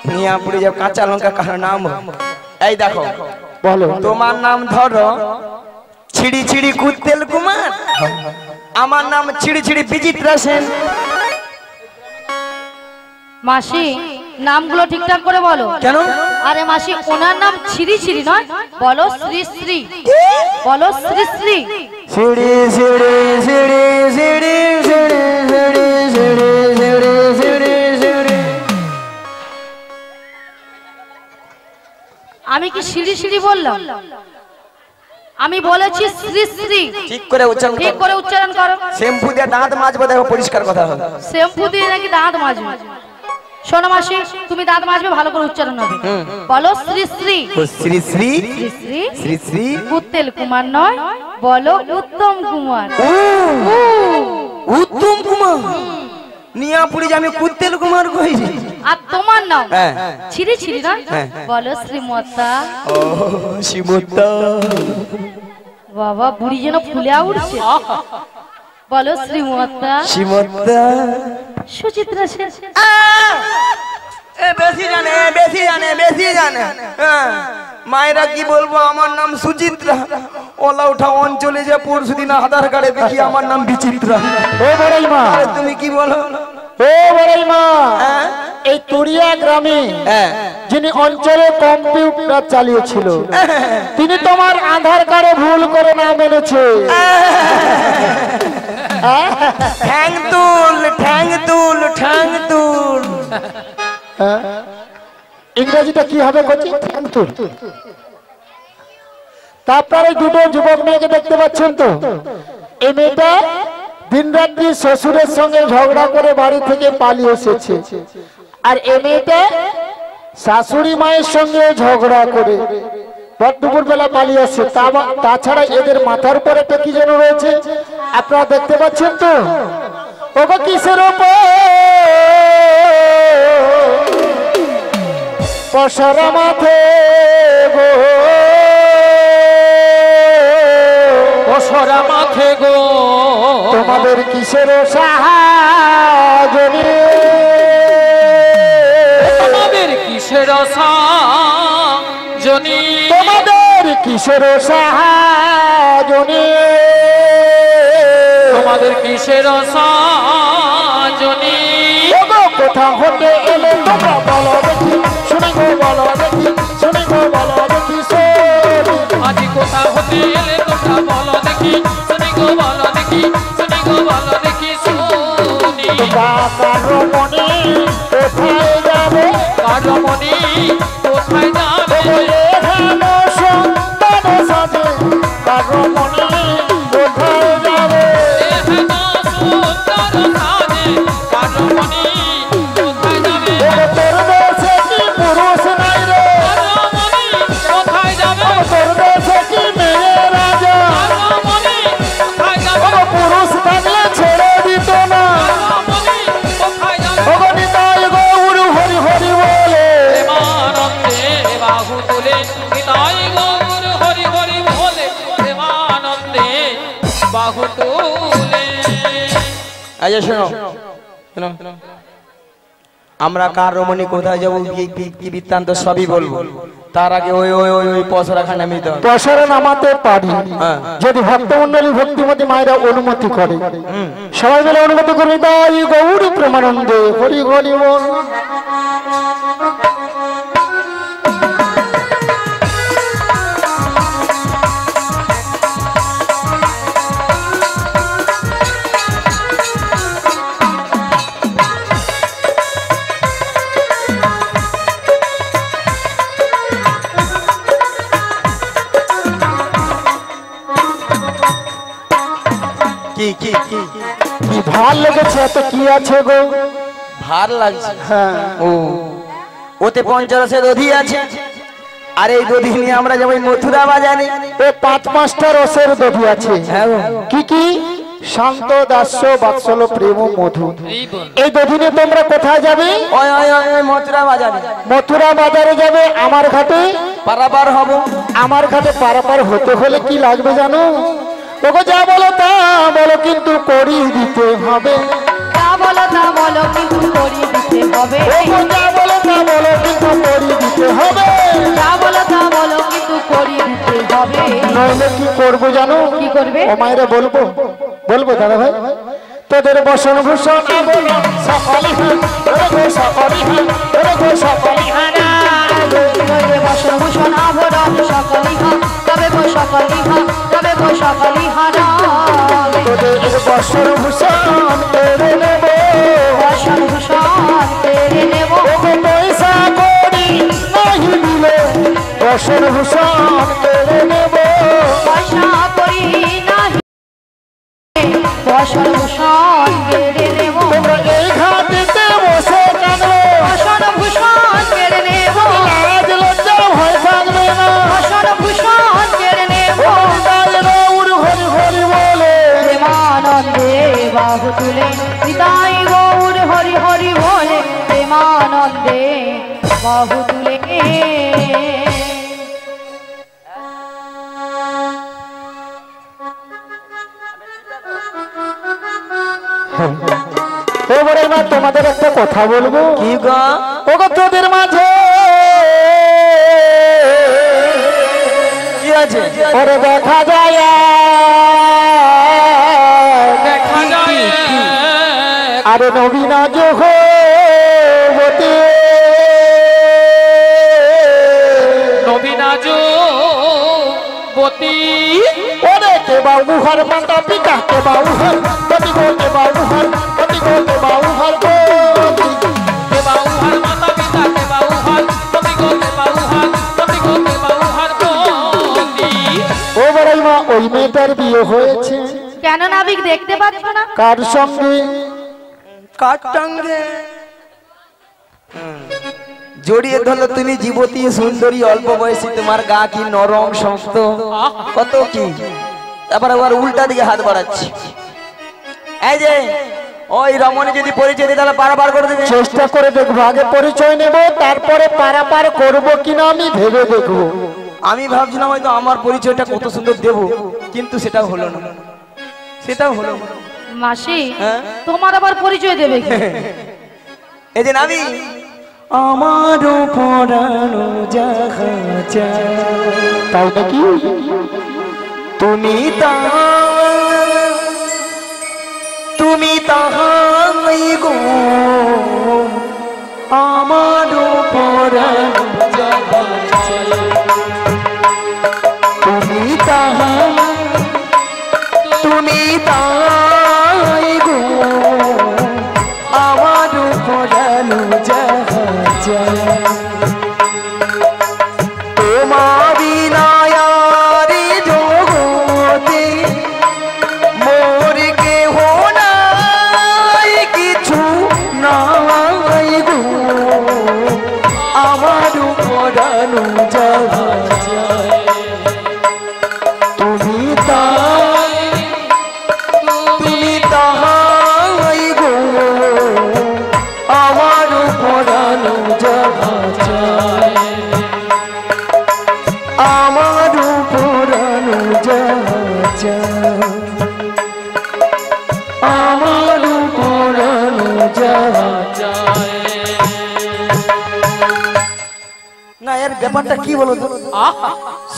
মিয়াপুরে যে কাঁচা লঙ্কা কার নাম এই দেখো বলো তোমার নাম ধরো ছিড়ি ছিড়ি কুত্তেল কুমার আমার নাম ছিড়ি ছিড়ি বিচিত্রা সেন মাসি নামগুলো ঠিকঠাক করে বলো কেন আরে মাসি ওনার নাম ছিড়ি ছিড়ি নয় বলো শ্রী শ্রী বলো শ্রী শ্রী ছিড়ি ছিড়ি ছিড়ি ছিড়ি ছিড়ি ছিড়ি ছিড়ি ছিড়ি ছিড়ি ছিড়ি আমি কি সিঁড়ি সিঁড়ি বললাম আমি বলেছি শ্রী শ্রী ঠিক করে উচ্চারণ করো শ্যাম্পু দিয়ে দাঁত মাজবে দেখো পরিষ্কার কথা হবে শ্যাম্পু দিয়ে নাকি দাঁত মাজবে শোনো মাসি তুমি দাঁত মাজবে ভালো করে উচ্চারণ হবে বলো শ্রী শ্রী শ্রী শ্রী শ্রী শ্রী শ্রী শ্রী কুত্তেল কুমার নয় বলো উত্তম কুমার উত্তম কুমার নিয়াপুরি যে আমি কুত্তেল কুমার কইছি আর তোমার নাম ছিড়ি ছিড়ি না বলো শ্রীমতা ও শ্রীমতা বাবা বুড়ি যেন ফুলে উঠছে বলো শ্রীমতা শ্রীমতা সুচিত্রা সেন এ বেশি জানে মায়েরা কি বলবো আমার নাম সুচিত্রা ওলা উঠা অঞ্চলে যে পরশুদিন আধার কার্ডে দেখি আমার নাম বিচিত্রা ও বড়াই মা তুমি কি বলো ও বড়াই মা এই তুরিয়া গ্রামে যিনি অঞ্চলে কম্পিউটার চালিয়েছিল তিনি তোমার আধার কার্ডে ভুল করে নাম এনেছে ঠ্যাং তুল ঠ্যাং তুল ঠ্যাং তুল ইংরেজিটা কি হবে কচি ঠ্যাং তুল তারপরে দুটো যুবক মেয়েকে দেখতে পাচ্ছেন তো এই মেয়েটা দিনরাত্রি শ্বশুরের সঙ্গে ঝগড়া করে বাড়ি থেকে পালিয়ে এসেছে আর এই মেয়েটা শাশুড়ি মায়ের সঙ্গে ঝগড়া করে দুপুর বেলা পালিয়ে আসছে তাছাড়া এদের মাথার উপর একটা কি যেন রয়েছে আপনারা দেখতে পাচ্ছেন তো ওগো কিসের উপর পশরা মাথে গো পশরা মাথে গো তোমাদের কিসের সাহায্য তোমাদের কিসের সাহায্য তোমাদের কিসের সাহায্য তোমাদের কিসের সাহায্য কোথা হতে এলে তোমরা বলো দেখি শুনে গো বলো দেখি শুনে গো বলো দেখি আজি কোথা হতে এলে তোমরা বলো দেখি শুনে গো বলো দেখি শুনে গো বলো দেখি শুনি কারো মনে কোথায় যাবে কারো মনে কোথায় যাবে হেনো সন্তান সাথে কারো মনে কোথায় যাবে হেনো সন্তান সাথে কারো মনে আমরা কার রমণী কোথায় যাবো কি বৃত্তান্ত সবই বলবো তার আগে ওই ওই ওই ওই পসরাখানে আমি তো পসরা নামাতে পারি যদি ভক্তমণ্ডলী ভক্তিমতী মায়েরা অনুমতি করে সবাই মিলে অনুমতি করবে তাই গৌরী প্রেমানন্দে হরি হরি বল কি ভার লেগেছে এত কি আছে গো ভার লাগছে ও ওতে পঞ্চরসের দধি আছে আর এই দধি নিয়ে আমরা যাবো মথুরা বাজারে এ 5-5টা রসের দধি আছে কি কি শান্ত দাস্য বাৎসল্য প্রেম মধু এই দধি নিয়ে তোমরা কোথায় যাবে ওই ওই ওই মথুরা বাজারে মথুরা বাজারে যাবে আমার ঘাটে পারাপার হব আমার ঘাটে পারাপার হতে হলে কি লাগবে জানো ওগো যা বলো তা বলো কিন্তু করিয়ে দিতে হবে তা বলো তা বলো কিন্তু করিয়ে দিতে হবে ওগো যা বলো তা বলো কিন্তু করবো জানো? কি করবে? ও মায়েরা বলবো বলবো দাদা ভাই, তোদের বসন ভূষণ আবরণ সকলি হান, ওরে গো সকলি হান, ওরে গো সকলি হান, তবে বসভূষণ আভরণ সকলি হান, তবে গো সকলি হান, তবে গো সকলি হান। তোদের বসন ভূষণ কেড়ে নেব, বসভূষণ কেড়ে নেব, ওগো পয়সা করি নাহি দিলে বসন ভূষণ কেড়ে নেব, পয়সা করি নাহি বসভূষণ কেড়ে নেব, তোমরা এই ঘাটিতে বসে কাঁদবে, বসভূষণ কেড়ে নেব, লাজ লজ্জা ভয় থাকবে না, বসভূষণ কেড়ে নেব। গৌর হরি হরি বলে প্রেমানন্দে বাহু তুলে নিতাই গৌর হরি হরি বলে, প্রেমানন্দে বাহু তুলে। এবারে না তোমাদের একটা কথা বলবো, কি গো? ওগো তোদের মাঝে কি আছে? ওরে দেখা যায় দেখা যায় আরে নবীনা যোগবতী, নবীনা যুবতী, ওরে কে বাবুহার মাতা পিতা, কে বাবুহার পতি গো, কে বাবুহার পতি গো, কে বাবুহার পতি, কে বাউহার মাতা পিতা, কে বাউহার পতি গো, কে বাউহার পতি গো, কে বাউহার পতি। ও বড়াই মা ওই মেয়েটার বিয়ে হয়েছে কেন নাবিক দেখতে পাচ্ছ না? কার সঙ্গে? কাটাঙ্গে জড়িয়ে ধরলো তুমি যুবতী সুন্দরী, অল্প বয়সী, তোমার গা কি নরম শক্ত, কত কি। তারপর আবার উল্টা দিকে হাত বাড়াচ্ছি, এই যে ওই রমণী যদি পরিচয় দিই তাহলে পারাপার করে দেবে। চেষ্টা করে দেখবো, আগে পরিচয় নেব তারপরে পারাপার করবো কিনা আমি ভেবে দেখবো। আমি ভাবছিলাম হয়তো আমার পরিচয়টা কত সুন্দর দেব, কিন্তু সেটাও হলো না, সেটাও হলো না। মাসি হ্যাঁ? তোমার আবার পরিচয় দেবে কি? এই যে নাবি আমারও পরানো জাগা তাই নাকি? তুমি তুমি তাহাই গো আমারও পরানো জাগা তুমি তাহা তুমি তাই গো আমারও পরানো জাগা তোমার বিনায়ারি জগতে মোর কেহ নাই, কিছু নাই গো আমারও পরানো জাগা তুমি তাই তুমি তাহাই গো আমারও পরানো জাগা আমারও পরানো জাগা আমারও পরানো জাগা। না এর ব্যাপারটা কি বলো তো,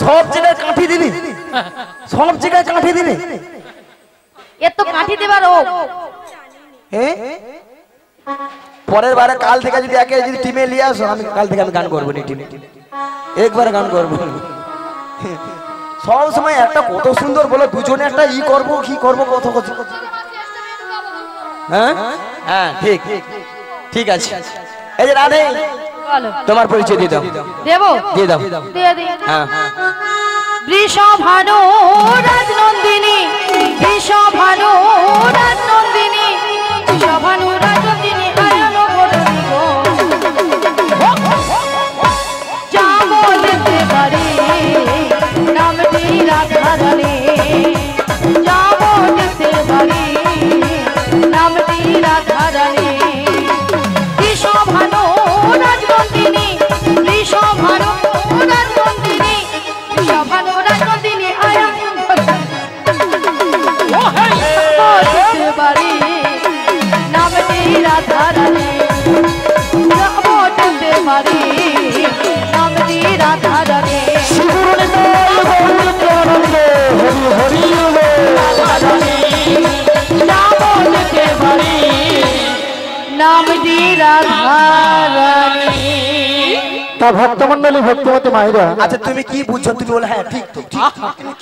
সব জায়গায় কাঠি দিলি, সব জায়গায় কাঠি দিলি, এর তো কাঠি দেবার ও হ্যাঁ? পরের বারে কাল থেকে যদি একে যদি টিমে নিয়ে আসো, আমি কাল থেকে আমি গান করবো নি টিমে, একবার গান করবো। সব সময় একটা কত সুন্দর বলো, দুজনে একটা ই করবো কি করবো কত কত। হ্যাঁ হ্যাঁ ঠিক ঠিক আছে। এই যে রাধে বলো তোমার পরিচয় দিয়ে দাও, দেবো দিয়ে দাও। দিয়ে দিই। হ্যাঁ বৃষভানু রাজনন্দিনী, বৃষভানু রাজনন্দিনী, বৃষভানু রাজনন্দিনী আয়ন বদনি গো, যা বলতে পারি নামটি রাধারানী, যা বলতে পারি নামটি রাধারানী। বৃষভানু রাজনন্দিনী, বৃষভানু রাজনন্দিনী, বৃষভানু রাজনন্দিনী আয়ন বদনি তা ভক্তমণ্ডলী ভক্তিমতী মায়েরা আচ্ছা তুমি কি বুঝছো? তুমি বলো হ্যাঁ ঠিক তো ঠিক। তুমি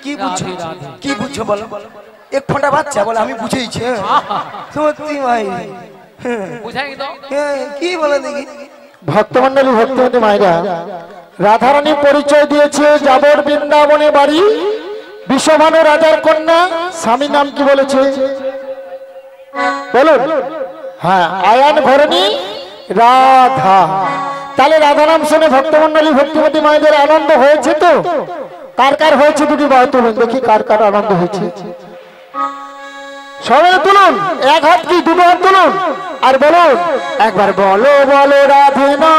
কি বুঝছো? কি বুঝছো বলো? এক ফোঁটা বাচ্চা বলে আমি বুঝেইছি। সত্যি ভাই বুঝাই তো কি বলে দেখি? ভক্তমণ্ডলী ভক্তিমতী মায়েরা রাধারানী পরিচয় দিয়েছে যাবর বৃন্দাবনে বাড়ি, বিশ্বভানু রাজার কন্যা। স্বামীর নাম কি বলেছে বলুন? হ্যাঁ, আয়ান ঘরণী রাধা। তাহলে রাধা নাম শুনে ভক্তমণ্ডলী ভক্তিমতী মায়েদের আনন্দ হয়েছে তো? কার কার হয়েছে দুটি বাহু তুলুন দেখি, কার কার আনন্দ হয়েছে। সবাই তুলুন, এক হাত কি দুটো হাত তুলুন আর বলুন একবার, বলো বলো রাধে না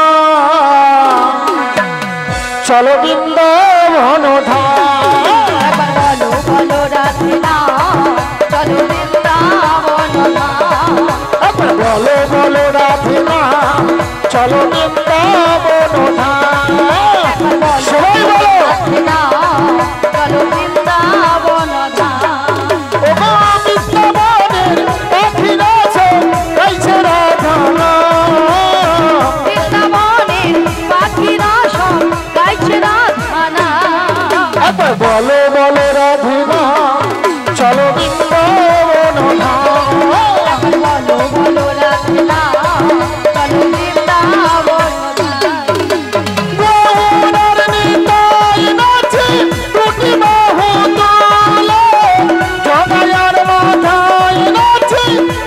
চলো বৃন্দাবন ধাম। একবার বলো বলো রাধে না চলো বৃন্দাবন ধাম। একবার বলো বলো রাধে না চলো বৃন্দাবন ধাম। একবার বলো সবাই বলো রাধে না চলো বৃন্দাবন ধাম। ওগো বৃন্দাবনের পাখিরা আছে গাইছে রাধা নাম। বৃন্দাবনের পাখিরা সব গাইছে রাধা নাম। একবার বলো বলো রাধে না চলো বৃন্দাবন ধাম। একবার বলো বলো রাধে না চলো বৃন্দাবন ধাম। গৌরার নিতাই নাচে দুটি বাহু তোলে, জগায়ার মাথায় নাচে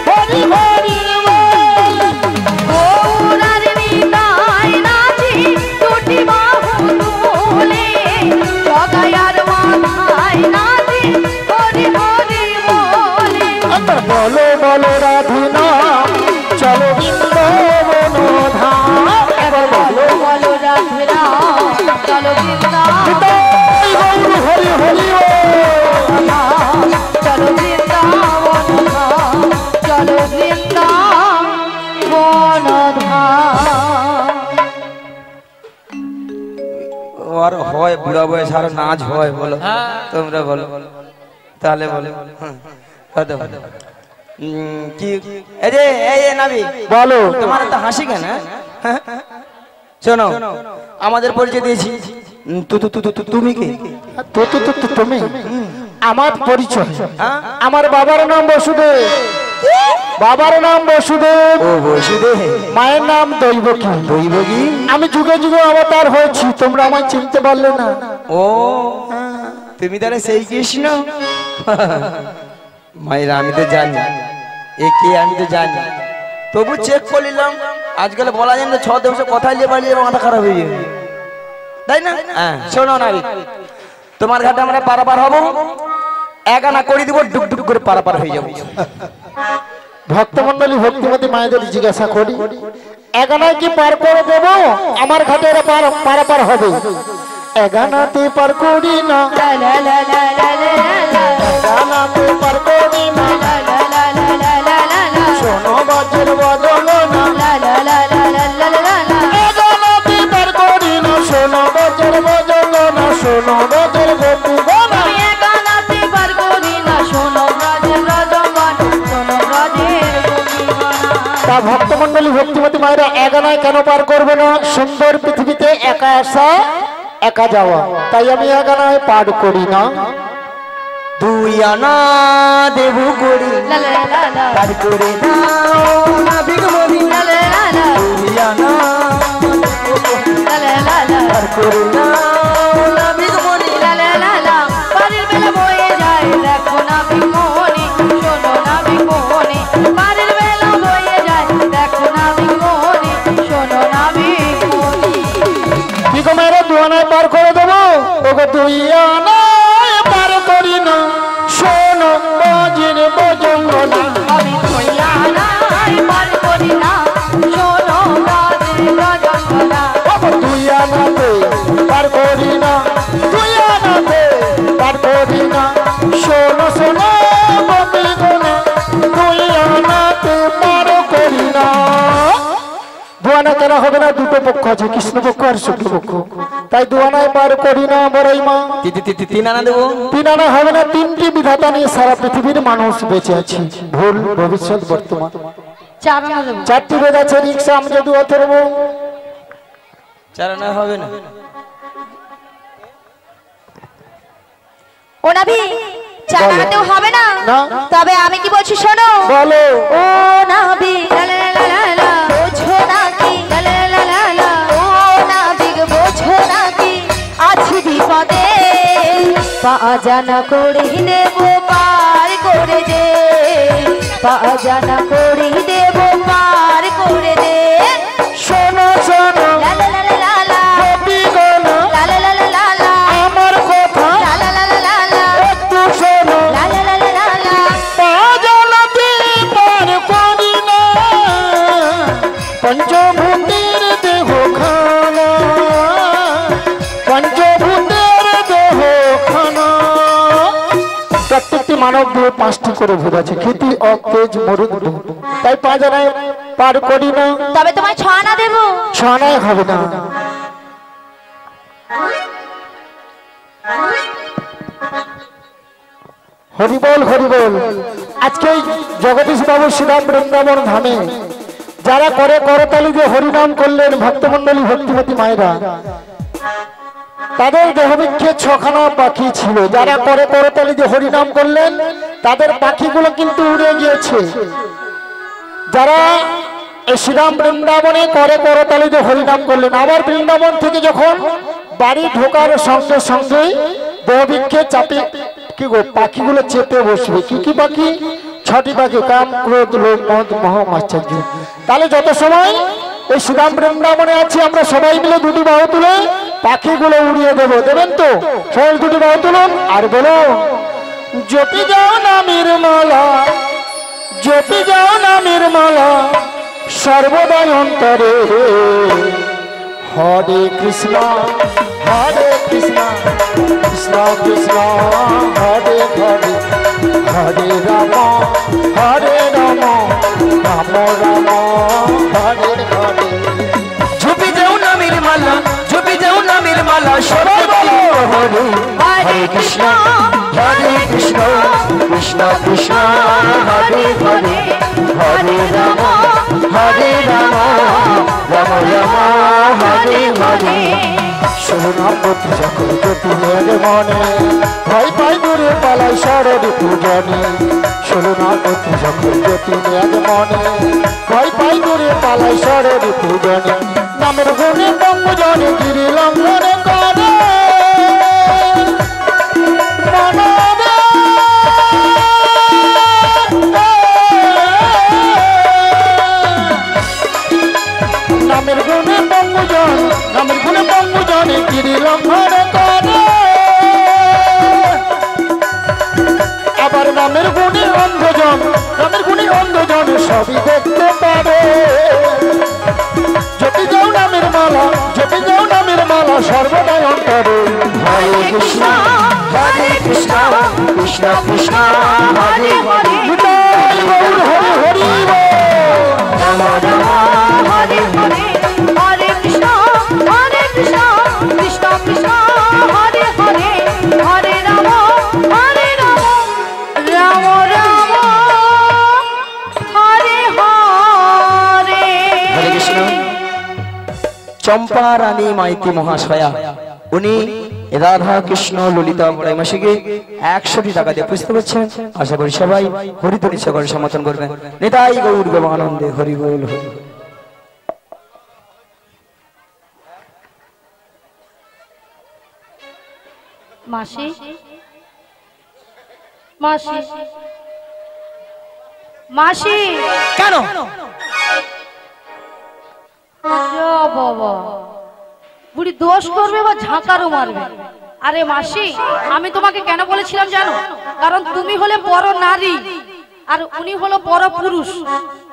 হরি হরি বলে। গৌরার নিতাই নাচে দুটি বাহু তুলে, জগায়ার মাথায় নাচে হরি হরি বলে। একবার বলো বলো রাধে না চলো বৃন্দাবন ধাম। একবার বলো বলো রাধে না চলো বৃন্দাবন নিতাই গৌর হরি হরি বল। ধাম। চলো বৃন্দাবন ধাম চলো বৃন্দাবন ধাম। আর হয় বুড়া বয়স আর নাচ হয় বলো? তোমরা বলো তাহলে বলো। কি এই যে এই নাবি বলো তোমার তো হাসি কেন? হ্যাঁ? শোনো আমাদের পরিচয় দিয়েছি। তুমি কে? তুমি আমার পরিচয়। হ্যাঁ? আমার বাবার নাম বসুদেব। বাবার নাম বসুদেব, ও বসুদেব। মায়ের নাম দৈবকী। দৈবকী। আমি যুগে যুগে অবতার হয়েছি, তোমরা আমায় চিনতে পারলে না। ও তুমি তাহলে সেই কৃষ্ণ? মায়েরা আমি তো জানি এ কে, আমি তো জানি, তবু চেক করে নিলাম। আজকাল বলা যায় না, 6 দিবসে কথাই নিয়ে বাড়িয়ে মাথা খারাপ হয়ে যাবে, তাই না? হ্যাঁ শোনো না, তোমার ঘাটে আমরা পারাপার হবো, এক আনা করে দিব, ডুক ডুক করে পারাপার হয়ে যাবো। ভক্তমণ্ডলী ভক্তিমতী মায়েদের জিজ্ঞাসা করি, এগানায় কি পার করে দেব? আমার ঘাটে এরা পারাপার হবে। এগানাতে পার করি না, লা লা লা লা লা লা লা। এগানাতে পার করি না, লা লা লা লা লা লা লা লা। শোনো বাজের বদলো না। লা লা লা লা লা লা লা লা। এগানাতে পার করি না, শোনো বাজের বদলো না, শোনো বাজের গোপু গোনা। আমি একানাতে পার করি না, শোনো ব্রজের ব্রজগান, শোনো ব্রজের গোপীগণ। তা ভক্তমণ্ডলী ভক্তিমতী মায়েরা এগানায় কেন পার করবে না? সুন্দর পৃথিবীতে একা আসা একা যাওয়া, তাই আমি এগানায় পার করি না। 2 আনা দেবু করি লা লা লা লা। পার করে দাও না ভিগমনি। লা লা লা লা। 2 আনা লা লা লা লা। পার করে দাও না ভিগমনি। লা লা লা লা। বাড়ির বেলা বয়ে যায়, দেখো না বিমোহনী, শোনো না বিমোহনী। বাড়ির বেলা বয়ে যায়, দেখো না বিমোহনী, শোনো না বিমোহনী। বিগমের 2 আনায় পার করে দেবো। ওগো 2 আনায় পার করি না, শোনো বাজের বদলো না। আমি তুইয়ানায় পার করি না, শোনো ব্রজের ব্রজগান। ওগো 2 আনাতে পার করি না, 2 আনাতে পার করি না, শোনো শোনো বদলো না, 2 আনাতে পার করি না। 2 আনা কেন হবে না? দুটো পক্ষ আছে, কৃষ্ণ পক্ষ আর শুক্ল পক্ষ, তাই 2 আনায় পার করি না। বড়াই মা 3 আনা দেবো। 3 আনা হবে না। 3টি বিধাতা নিয়ে সারা পৃথিবীর মানুষ বেঁচে আছে, ভুল, ভবিষ্যৎ, বর্তমান। 4 আনা দেবো। 4টি বেদ আছে, রিক্সা, আমজাদু, অথর্ব। চালানো হবে না। ও নাভি চালাতেও হবে না, না। তবে আমি কি বলছি শোনো। বলো। ও নাভি লা লা লা লা লা, বোঝো নাকি লা লা লা লা লা, ও নাভি গো বোঝো নাকি আছি বিপদে, পা জানা করে দেব পার করে দে, পা জানা করে দেব পার করে দে। শোনো শোনো লা লা লা লা লা লা, গোপী গলা লা লা লা লা লা লা, আমার কথা লা লা লা লা লা লা, একটু শোনো। লা লা লা লা লা লা। পা জ্বালাতে পার করি না, পঞ্চভূতের দেহ খানা, পঞ্চভূতের দেহ খানা। প্রত্যেকটি মানব দেহে 5টি করে ভূত আছে, ক্ষিতি, অপ, তেজ, মরুদ, ধূম। তাই পা জ্বালায় পার করি না। তবে তোমায় ছড়া দেবো। ছড়াই হবে না। হরিবল হরিবল। আজকে জগদীশ বাবু শ্রীরাম বৃন্দাবন ধামে যারা করে করতালি যে হরিনাম করলেন ভক্তমন্ডলী ভক্তিমতী মায়েরা, তাদের দেহবিক্ষে 6খানা পাখি ছিল। যারা করে করতালি যে হরিনাম করলেন তাদের পাখিগুলো কিন্তু উড়ে গিয়েছে। যারা এই শ্রীরাম বৃন্দাবনে করে করতালি যে হরিনাম করলেন, আবার বৃন্দাবন থেকে যখন বাড়ি ঢোকার সঙ্গে সঙ্গেই দেহবিক্ষে চাপে কি গো পাখিগুলো চেপে বসবে। কি কি পাখি? 6টি পাখি, কাম, ক্রোধ, লোভ, মদ, মোহ, মাশ্চর্য। তাহলে যত সময় এই শ্রীরাম বৃন্দাবনে আছি আমরা সবাই মিলে 2টি বাহু তুলে পাখিগুলো উড়িয়ে দেবো। দেবেন তো? সবাই 2টি বাহু তুলুন আর বলো, জপি যাও নামের মালা, জপি যাও নামের মালা সর্বদাই অন্তরে, হরে কৃষ্ণ হরে কৃষ্ণ কৃষ্ণ কৃষ্ণ হরে হরে, হরে রাম হরে রাম রাম রাম হরে হরে। ঝুপি যাও নামের মালা, ঝুপি যাও নামের মালা, সবাই বলো, হরে হরে কৃষ্ণ হরে কৃষ্ণ কৃষ্ণ কৃষ্ণ হরে হরে, হরে রাম হরে রাম রাম রাম হরে হরে। শরণাপতি সকল জ্যোতি মেঘ মনে, ভয় পাই দূরে পালাই শরণে পূজনে। শরণাপতি সকল জ্যোতি মেঘ মনে, ভয় পাই দূরে পালাই শরণে পূজনে। নামের গুণে বঙ্গজনে গিরি লঙ্ঘনে করে মনরে। নামের গুণে বঙ্গজন, নামের গুণে বঙ্গজনে গিরি লঙ্ঘনে করে, আবার নামের গুণে অন্ধজন, নামের গুণে অন্ধজন সবই দেখতে পারে। জপি যাও নামের মালা, জপি যাও নামের মালা সর্বদাই অন্তরে, হরে কৃষ্ণ হরে কৃষ্ণ কৃষ্ণ কৃষ্ণ হরে হরে, নিতাই গৌর হরি হরি বল। রাম রাম হরে হরে, হরে কৃষ্ণ কৃষ্ণ কৃষ্ণ হরে হরে, হরে রাম রাম রাম হরে হরে। হরে কৃষ্ণ। চম্পা রানী মাইতি মহাশয়া উনি রাধা কৃষ্ণ ললিতা বড়াই মাসিকে 100টি টাকা দিয়ে পুষতে পারছেন। আশা করি সবাই হরিধ্বনি সকলে সমর্থন করবেন। নিতাই গৌর আনন্দে হরি বল হরি। মাসি মাসি মাসি, কেন? বাবা বুড়ি দোষ করবে বা ঝাঁকারও মারবে। আরে মাসি, আমি তোমাকে কেন বলেছিলাম জানো? কারণ তুমি হলে বড় নারী আর উনি হলো বড় পুরুষ,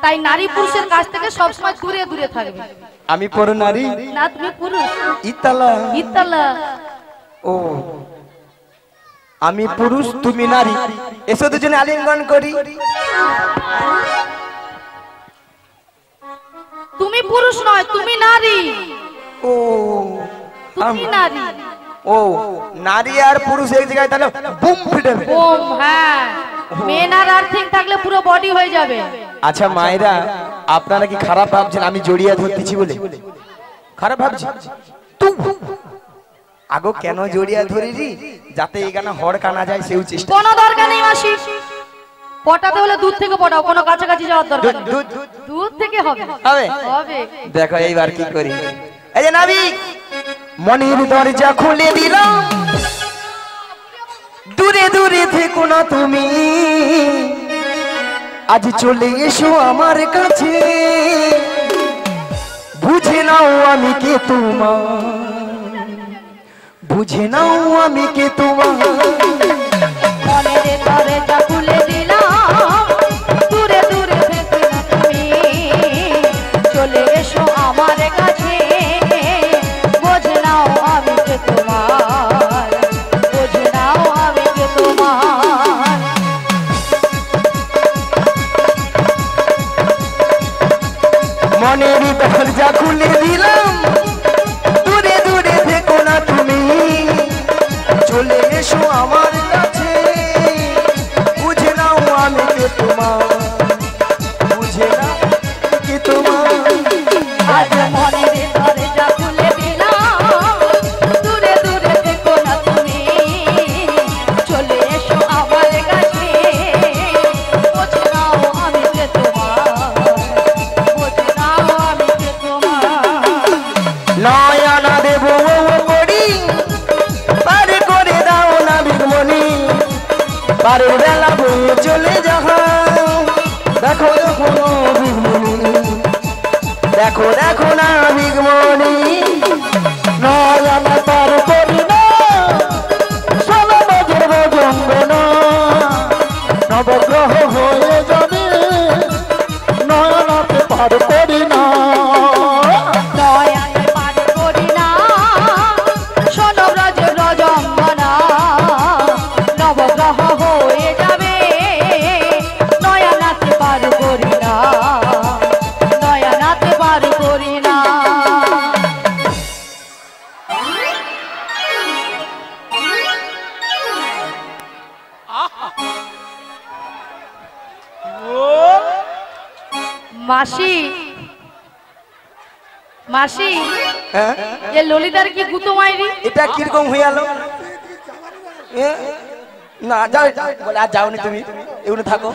তাই নারী পুরুষের কাছ থেকে সবসময় দূরে দূরে থাকবে। আমি পর নারী না, তুমি পুরুষ। ইতালা। ইতালা। ও আমি পুরুষ তুমি নারী, এসো দুজনে আলিঙ্গন করি। তুমি পুরুষ নয়, তুমি নারী। ও তুমি নারী। ও নারী আর পুরুষ এক জায়গায় তাহলে বুম ফিটাবে। বোম, হ্যাঁ। মেন আর আর্থিং থাকলে পুরো বডি হয়ে যাবে। আচ্ছা মায়েরা, আপনারা কি খারাপ ভাবছেন আমি জড়িয়ে ধরতেছি বলে? খারাপ ভাবছি তুই আগো কেন জড়িয়া ধরিরি যাতে এখানে হড় কানা যায় সেও চেষ্টা কোনো দরকার নেই মাসি, পটাতে হলে দূর থেকে পটাও, কোনো কাছাকাছি যাওয়ার দরকার নেই। দূর থেকে হবে হবে হবে। দেখো এইবার কি করি। এই যে নাবিক মনের দরজা খুলে দিলাম, দূরে দূরে থেকো না তুমি, আজ চলে এসো আমার কাছে, বুঝে নাও আমি কে তোমার, বুঝে নাও আমি কে তোমার। মনের দরজা খুলে দিলাম, দূরে দূরে থেকো না তুমি, চলে এসো আমার কাছে, বুঝে নাও আমি কে তোমার, বুঝে নাও আমি কে তোমার। মনের দরজা খুলে দিলাম, দূরে দূরে থেকো না তুমি, চলে এসো আমার কাছে, বুঝে নাও আমি কে তোমার, বুঝে নাও কে তোমার। আজ মনের দরজা খুলে দিলাম, দূরে দূরে থেকো না তুমি, চলে এসো আমার কাছে, বুঝে নাও আমি কে তোমার, বুঝে নাও আমি কে তোমার। নয়না দেব করি পার করে দাও না বিগমনি, পারের বেলা বয়ে চলে যাও, দেখো দেখো না বিগমনি, দেখো দেখো না বিগমনি। নয়ন পার করি না ষোলো বছর জঙ্গনা, নবগ্রহ হয়ে যাবে নয়নাতে পার করি না। নয়ন পার করি না, শোনো ব্রজ ব্রজঙ্গনা, নবগ্রহ হয়ে যাবে, নয়নাতে পার করি না, নয়নাতে পার করি না। মাসি মাসি, হ্যাঁ এ ললিতার কি গুতো মাইরি? এটা কিরকম হয়ে গেল? না যাও বলে আর যাওনি তুমি, এগুলো থাকো।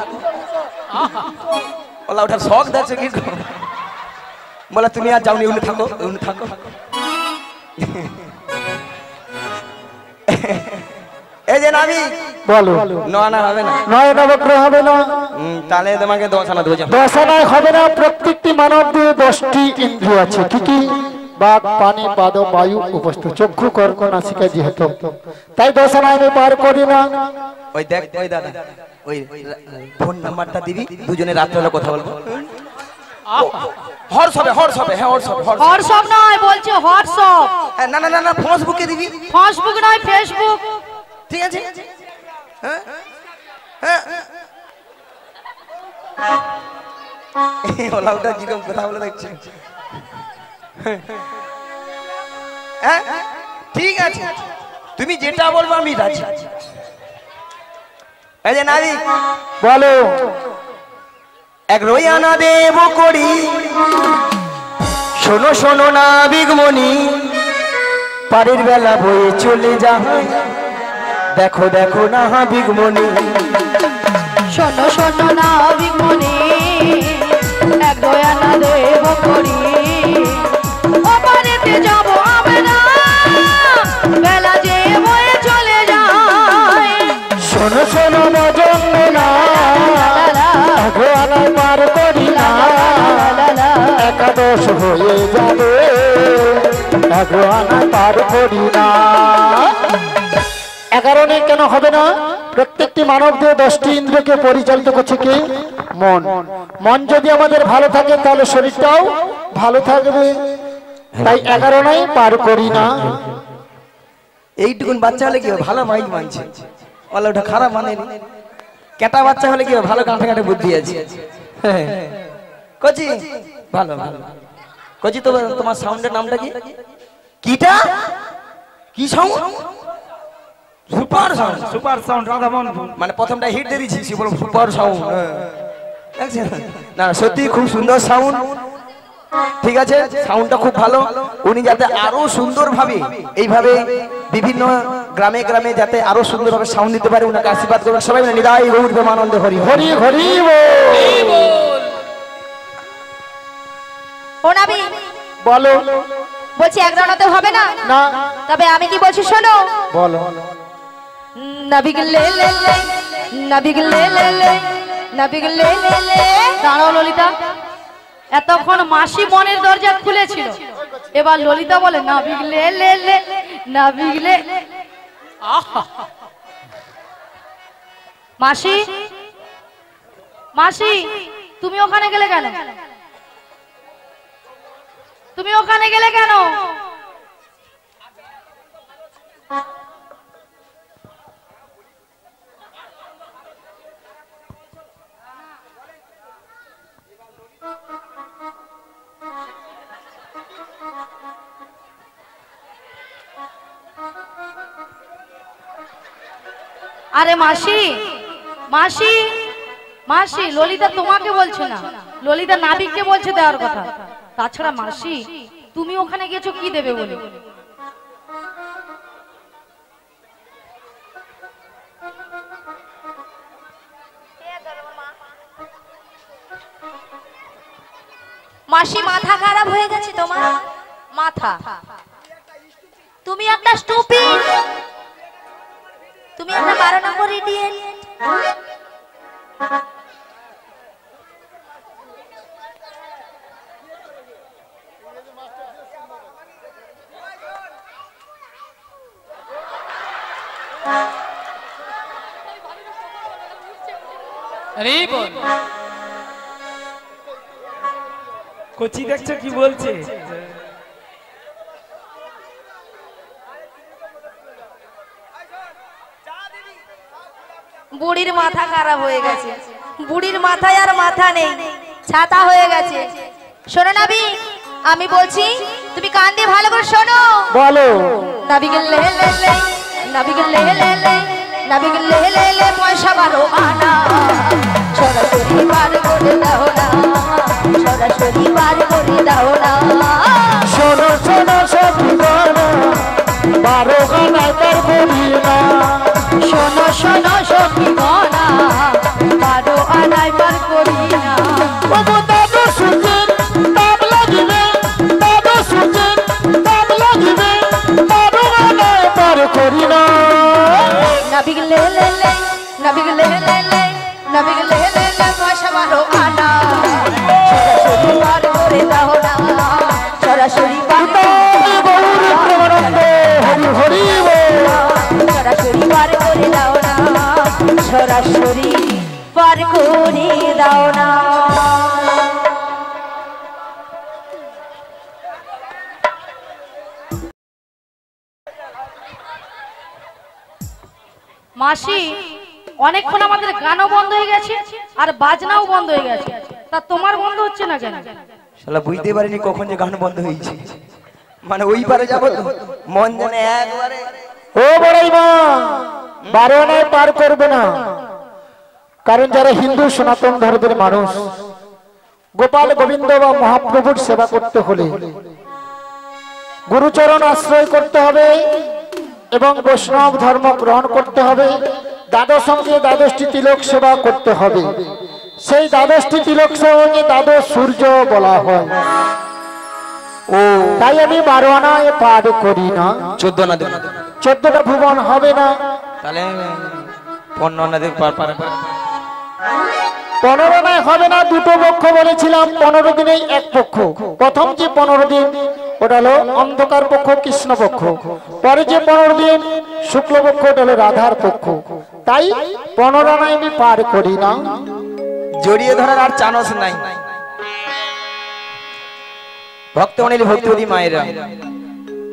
ওলা ওঠার শখ দেখছো কি বলে তুমি আর যাওনি, এগুলো থাকো, এগুলো থাকো। এই যে নাবি বলো না হবে না, নয় নবগ্রহ হবে না, তাহলে তোমাকে 10 আনা দেবো। দশানায় হবে না। প্রত্যেকটি মানব দিয়ে 10টি ইন্দ্রিয় আছে। কি কি? বাক, পানি, পাদ, বায়ু, উপস্থিত চক্ষু, কর্ণ, নাসিকা, যেহেতু তাই দশানায় আমি পার করি না। ওই দেখ ওই দাদা, ওই ফোন নাম্বারটা দিবি, দুজনে রাত্রে হলে কথা বলবো। হর্ষ হবে, হর্ষ হবে, হ্যাঁ হর্ষ হবে, হর্ষ। হোয়াটসঅ্যাপ নয়, বলছে হোয়াটসঅ্যাপ। না না না না, ফেসবুকে দিবি। ফেসবুক নয়, ফেসবুক। ঠিক আছে, হ্যাঁ হ্যাঁ। ওলা ওটা কিরকম কথা বলে দেখছে। হ্যাঁ ঠিক আছে, তুমি যেটা বলবো আমি রাজি। এই যে নারী বলো এক রইয়ানা দেব করি, শোনো শোনো না বিগমনি, পারের বেলা বয়ে চলে যা, দেখো দেখো না বিগমনি। শোনো শোনো না বিমনি, এক দয়ানা দেব করি, ওপারেতে যাব আমরা, বেলা যে বয়ে চলে যায়। শোনো শোনো মজঙ্গনা, ভগবানায় পার করি না, একাদশ হয়ে যাবে ভগবানায় পার করি না। 11 কেন হবে না? প্রত্যেকটি মানব দেহ 10টি ইন্দ্রিয়কে পরিচালিত করছে কি? মন। মন যদি আমাদের ভালো থাকে তাহলে শরীরটাও ভালো থাকবে, তাই 11 পার করি না। এইটুকুন বাচ্চা হলে কি হবে? ভালো মাইক মানছে, ওলা ওটা খারাপ মানে। কেটা বাচ্চা হলে কি হবে? ভালো কাঁঠে কাঁঠে বুদ্ধি আছে। কচি ভালো ভালো। কচি তো তোমার সাউন্ডের নামটা কি? কিটা কি sound? Super sound. Super sound Radhaman. মানে প্রথমটা হিট দিয়ে দিয়েছি, বলো সুপার সাউন্ড। দেখছেন না, সত্যি খুব সুন্দর সাউন্ড। ঠিক আছে, সাউন্ডটা খুব ভালো। উনি যাতে আরো সুন্দরভাবে এইভাবে বিভিন্ন গ্রামে গ্রামে যাতে আরো সুন্দরভাবে সাউন্ড দিতে পারে, উনাকে আশীর্বাদ করবেন সবাই মিলে। নিদাই গৌর প্রেমানন্দ হরি হরি। হরি হরি বল। ও নাবি বলো। বলছি এক রানাতে হবে না? না। তবে আমি কি বলছি শোনো। বলো। নাবিগ লে লে লে, নাবিগ লে লে লে, নাবিগ লে লে লে। দাঁড়াও ললিতা, এতক্ষণ মাসি মনের দরজা খুলেছিল, এবার ললিতা বলে নাবিগ লে লে লে, নাবিগ লে। মাসি, মাসি তুমি ওখানে গেলে কেন? তুমি ওখানে গেলে কেন? আরে মাসি, মাসি, মাসি ললিতা তোমাকে বলছে না, ললিতা নাবিককে বলছে দেওয়ার কথা। তাছাড়া মাসি তুমি ওখানে গেছো কি দেবে বলে? মাসি মাথা খারাপ হয়ে গেছে তোমার? মাথা? তুমি একটা স্টুপিড, তুমি একটা 12 নম্বর ইডিয়েট। কচি দেখছো কি বলছে? বুড়ির মাথা খারাপ হয়ে গেছে, বুড়ির মাথায় আর মাথা নেই, ছাতা হয়ে গেছে। শোনো নাবি, আমি বলছি তুমি কান দিয়ে ভালো করে শোনো। বলো। নাবিগ লে লে লে, নাবিগ লে লে লে, নাবিগ লে লে লে, পয়সা 12 আনা, সরাসরি বার করে দাও না, সরাসরি বার করে দাও না। শোনো শোনো সখী বলো, 12 আনায় তার করি না। শোনো শোনো সখী গনা, 12 আনায় বার করি না। বাবু দাদু সুচির দাম লাগিবে, দাদু সুচির দাম লাগিবে, 12 আনায় তার করি না। নাবিগ লে লে লে, নাবিগ লে লে লে, নাবিগ লে লে লে, পয়সা 12 আনা, সরাসরি বার করে দাও না, সরাসরি বার হরি হরি বল। সরাসরি বার করে দাও না, সরাসরি বার করে দাও না। মাসি অনেকক্ষণ আমাদের গানও বন্ধ হয়ে গেছে আর বাজনাও বন্ধ হয়ে গেছে, তা তোমার বন্ধ হচ্ছে না কেন? শালা বুঝতে পারিনি কখন যে গান বন্ধ হয়েছে, মানে ওই পারে যাবো তো মন জানে একবারে। ও বড়াই মা, 12 আনায় পার করবে না, কারণ যারা হিন্দু সনাতন ধর্মের মানুষ, গোপাল গোবিন্দ বা মহাপ্রভুর সেবা করতে হলে গুরুচরণ আশ্রয় করতে হবে এবং বৈষ্ণব ধর্ম গ্রহণ করতে হবে। দ্বাদশকে 12টি তিলক সেবা করতে হবে। সেই 12টি তিলক সেবাকে দ্বাদশ সূর্য বলা হয়। ও তাই আমি 12 আনায় পার করি না। 14 আনা দেব, 14টা ভুবন হবে না, তাহলে 15 আনা দেব। 15 আনায় হবে না। দুটো পক্ষ বলেছিলাম, 15 দিনেই এক পক্ষ। প্রথম যে 15 দিন ওটা হলো অন্ধকার পক্ষ, কৃষ্ণ পক্ষ। পরে যে 15 দিন শুক্লপক্ষ, ওটা হলো রাধার পক্ষ। তাই 15 আনায় আমি পার করি না। জড়িয়ে ধরার আর চানস নাই। ভক্তমণি ভক্তিবতী মায়েরা,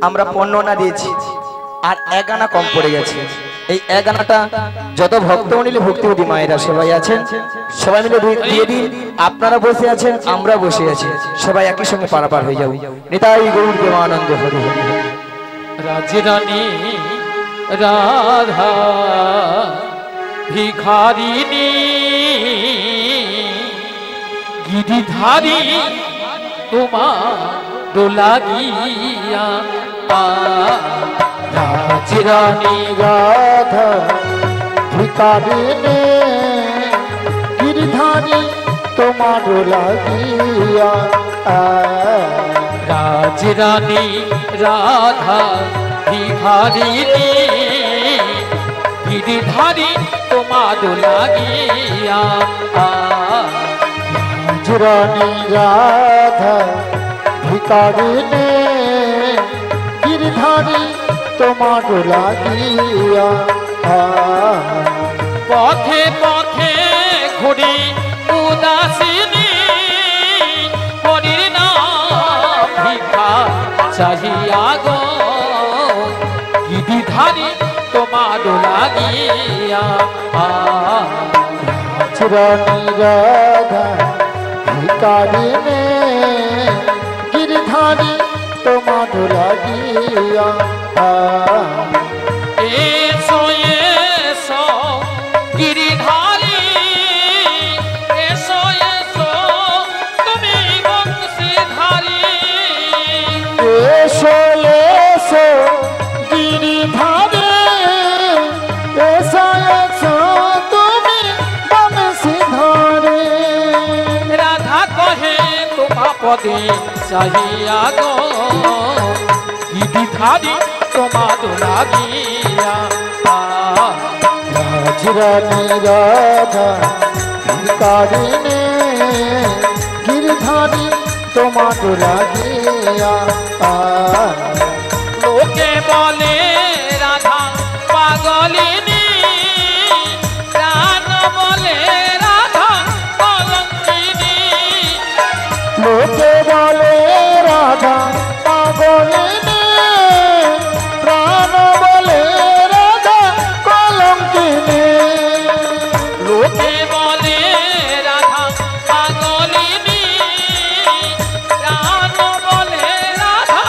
আমরা 15 আনা দিয়েছি আর 1 আনা কম পড়ে গেছে। এই 1 আনাটা যত ভক্তমণি ভক্তিবতী মায়েরা সবাই আছেন, সবাই মিলে দিয়ে দিন। আপনারা বসে আছেন, আমরা বসে আছি, সবাই একই সঙ্গে পারাপার হয়ে যাবো। নিতাই গৌর প্রেমানন্দ হরি হরি। রাজরানী রাধা ভিখারিণী গিরিধারী তোমার লাগিয়া রাজরানী রাধা ভিকারিণী গিরিধারী তোমার লাগিয়া রাজরানী রাধা ভিখারিণী গিরিধারী তোমার লাগিয়া রাজরানী রাধা ভিকারিণী গিরিধারী তোমার লাগিয়া পথে পথে ঘুরি উদাসিনী হরির নাম ভিক্ষা চাহিয়া গো গিরিধারী তোমার লাগিয়া রাজরানী রাধা ভিকারিণী গিরিধারী তোমার লাগিয়া এসো এসো গিরিধারী এসো এসো তুমি বংশীধারী এসো এসো গিরিধারী এসো এসো তুমি বংশীধারী রাধা কহে তোমা পদে চাহিয়া গো গিরিধারী তোমার লাগিয়া রাজরানী রাধা ভিকারিণী গিরিধারী তোমার লাগিয়া লোকে বলে রাধা পাগলিনী প্রাণ বলে রাধা কলঙ্কিনী লোকে বলে রাধা পাগলিনী প্রাণ বলে রাধা কলঙ্কিনী লোকে বলে রাধা পাগলিনী প্রাণ বলে রাধা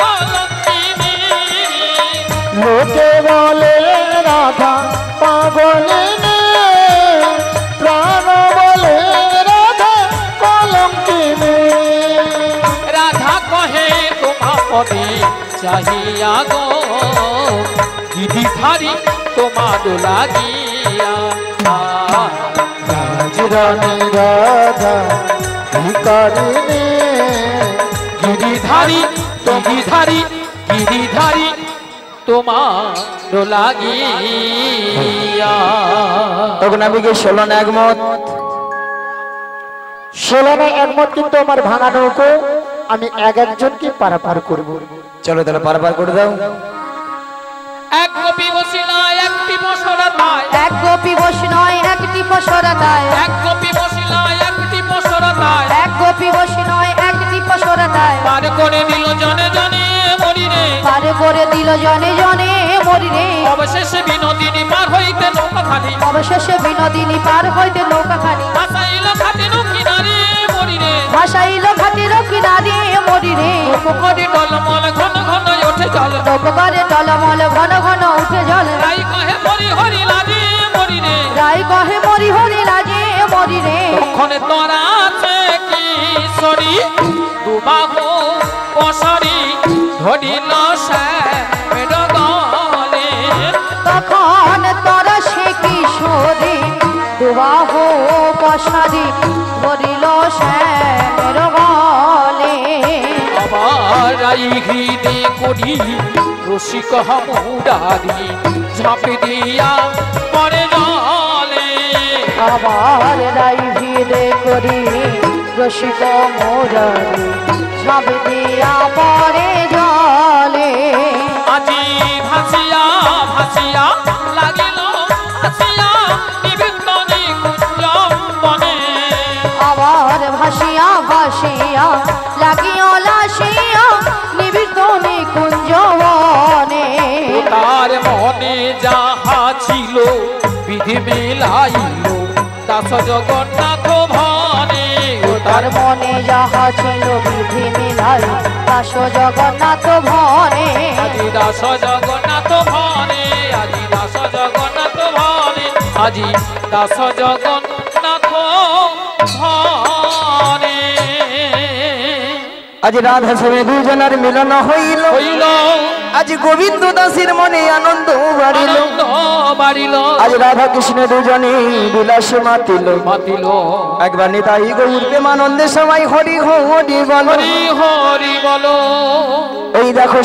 কলঙ্কিনী লোকে বলে রাধা পাগলিনী প্রাণ বলে রাধা কলঙ্কিনী রাধা কহে তোমা পদে চাহিয়া গো গিরিধারী তোমার লাগিয়া রাজরানী রাধা ভিকারিণী গিরিধারী গিরিধারী গিরিধারী তোমার লাগিয়া তখন আমি কি 16 না একমত? সেলানে একমত, কিন্তু আমার ভাঙা নৌকো আমি একজনকে পারাপার করব। চলো তাহলে পারাপার করে দাও। এক গোপী বসিলা একটি বসরা তাই এক গোপী বসনয় একটি পসরা তাই এক গোপী বসিলা একটি বসরা তাই এক গোপী বসনয় একটি পসরা তাই পার করে দিল জনে জনে মরিরে পার করে দিল জনে জনে মরিরে অবশেষে বিনোদিনী পার হইতে নৌকা খালি অবশেষে বিনোদিনী পার হইতে নৌকাখানি ভাসাইল ঘাটের কিনারে মরিরে ভাসাইল ঘাটের কিনারে মরিরে পুকুরে টলমল ঘন ঘন ওঠে জল নৌকারে টলমল ঘন ঘন উঠে জল রাই কহে হরি হরি লাগে মরিরে রাই কহে মরি হরি লাগে মরিরে তখন তোরা আছে কিশোরী দুবাহু পশরি ধরিল সে গলে তখন তোরা সে কিশোরী দুবাহ পশারি ধরিল শ্যামের গলে আবার রাই হৃদে করি রসিক হামুরারি ঝাঁপে দিয়া পরে জলে আবার রাই ভিড়ে করি রসিক মোরারি ঝাঁপ দিয়া পরে জলে আজি ভাসিয়া ভাসিয়া লাগিল ভাসিয়া বিভিন্ন নিকুঞ্জ বনে আবার ভাসিয়া ভাসিয়া লাগিও লাসিয়া নিবৃত নিকুঞ্জ বনে তার মনে যাহা ছিল বিধি মিলাইল দাস জগন্নাথ ভনে তার মনে যাহা ছিল বিধি মিলাই দাস জগন্নাথ ভনে আজি দাস জগন্নাথ ভনে আজি দাস জগন্নাথ ভনে আজি দাস জগন্নাথ ভনে আজ রাধা শ্যামে দুজনের মিলন হইল হইল আজ গোবিন্দ দাসের মনে আনন্দ বাড়িল আনন্দ বাড়িল আজ রাধা কৃষ্ণ দুজনে বিলাসে মাতিল মাতিল একবার নিতাই গৌর প্রেমানন্দে সবাই হরি হরি বল হরি হরি বলো এই দেখো